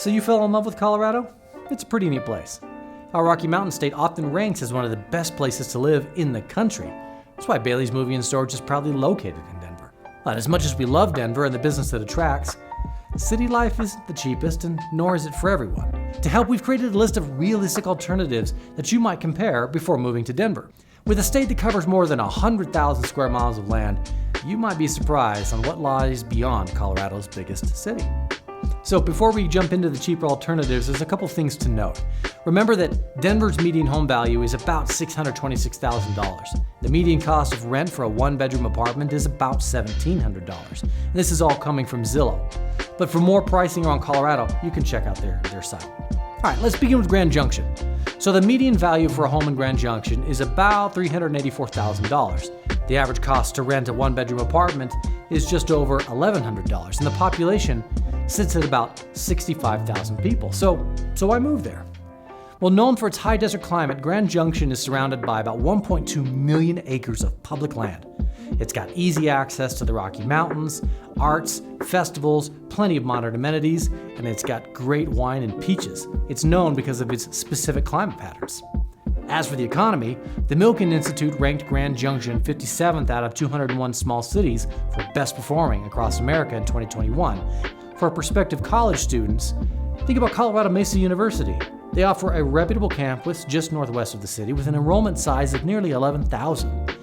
So you fell in love with Colorado? It's a pretty neat place. Our Rocky Mountain state often ranks as one of the best places to live in the country. That's why Bailey's Movie and Storage is proudly located in Denver. But as much as we love Denver and the business it attracts, city life isn't the cheapest, and nor is it for everyone. To help, we've created a list of realistic alternatives that you might compare before moving to Denver. With a state that covers more than 100,000 square miles of land, you might be surprised on what lies beyond Colorado's biggest city. So before we jump into the cheaper alternatives, there's a couple things to note. Remember that Denver's median home value is about $626,000. The median cost of rent for a one-bedroom apartment is about $1,700. And this is all coming from Zillow. But for more pricing around Colorado, you can check out their site. All right, let's begin with Grand Junction. So the median value for a home in Grand Junction is about $384,000. The average cost to rent a one-bedroom apartment is just over $1,100, and the population sits at about 65,000 people. So why move there? Well, known for its high desert climate, Grand Junction is surrounded by about 1.2 million acres of public land. It's got easy access to the Rocky Mountains, arts, festivals, plenty of modern amenities, and it's got great wine and peaches. It's known because of its specific climate patterns. As for the economy, the Miliken Institute ranked Grand Junction 57th out of 201 small cities for best performing across America in 2021. For prospective college students, think about Colorado Mesa University. They offer a reputable campus just northwest of the city with an enrollment size of nearly 11,000.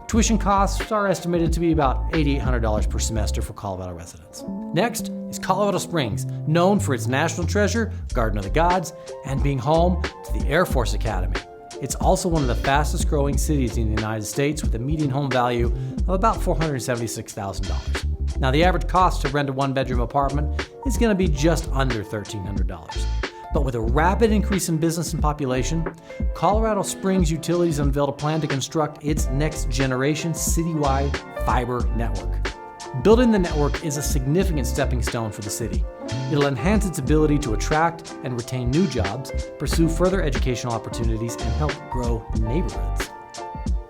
Tuition costs are estimated to be about $8,800 per semester for Colorado residents. Next is Colorado Springs, known for its national treasure, Garden of the Gods, and being home to the Air Force Academy. It's also one of the fastest growing cities in the United States with a median home value of about $476,000. Now, the average cost to rent a one-bedroom apartment is going to be just under $1,300. But with a rapid increase in business and population, Colorado Springs Utilities unveiled a plan to construct its next-generation citywide fiber network. Building the network is a significant stepping stone for the city. It'll enhance its ability to attract and retain new jobs, pursue further educational opportunities, and help grow neighborhoods.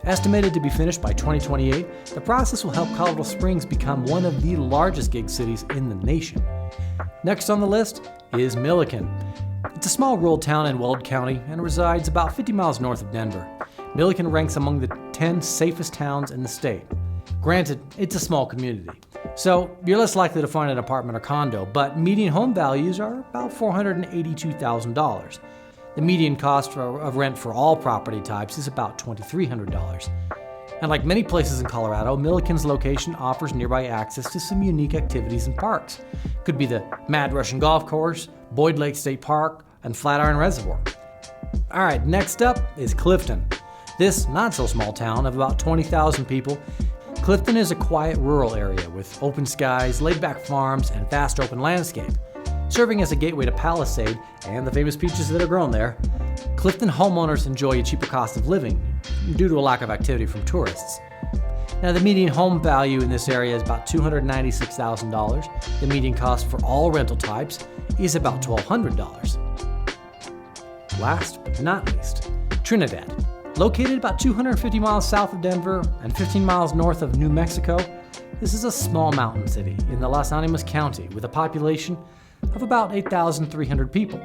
Estimated to be finished by 2028, the process will help Colorado Springs become one of the largest gig cities in the nation. Next on the list is Miliken. It's a small rural town in Weld County and resides about 50 miles north of Denver. Miliken ranks among the 10 safest towns in the state. Granted, it's a small community, so you're less likely to find an apartment or condo, but median home values are about $482,000. The median cost of rent for all property types is about $2,300. And like many places in Colorado, Miliken's location offers nearby access to some unique activities and parks. Could be the Mad Russian Golf Course, Boyd Lake State Park, and Flatiron Reservoir. All right, next up is Clifton. This not-so-small town of about 20,000 people, Clifton is a quiet rural area with open skies, laid-back farms, and vast open landscape. Serving as a gateway to Palisade and the famous peaches that are grown there, Clifton homeowners enjoy a cheaper cost of living due to a lack of activity from tourists. Now, the median home value in this area is about $296,000. The median cost for all rental types is about $1,200. Last but not least, Trinidad. Located about 250 miles south of Denver and 15 miles north of New Mexico, this is a small mountain city in the Las Animas County with a population of about 8,300 people.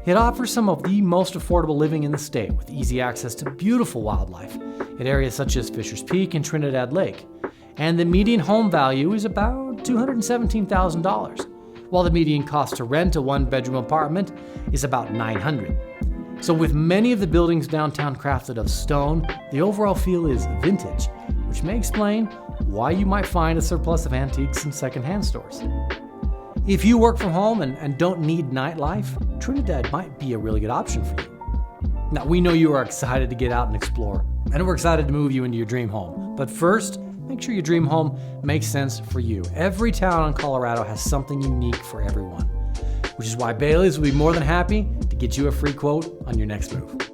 It offers some of the most affordable living in the state with easy access to beautiful wildlife in areas such as Fisher's Peak and Trinidad Lake. And the median home value is about $217,000, while the median cost to rent a one-bedroom apartment is about $900. So with many of the buildings downtown crafted of stone, the overall feel is vintage, which may explain why you might find a surplus of antiques in secondhand stores. If you work from home and don't need nightlife, Trinidad might be a really good option for you. Now, we know you are excited to get out and explore, and we're excited to move you into your dream home. But first, make sure your dream home makes sense for you. Every town in Colorado has something unique for everyone, which is why Bailey's will be more than happy to get you a free quote on your next move.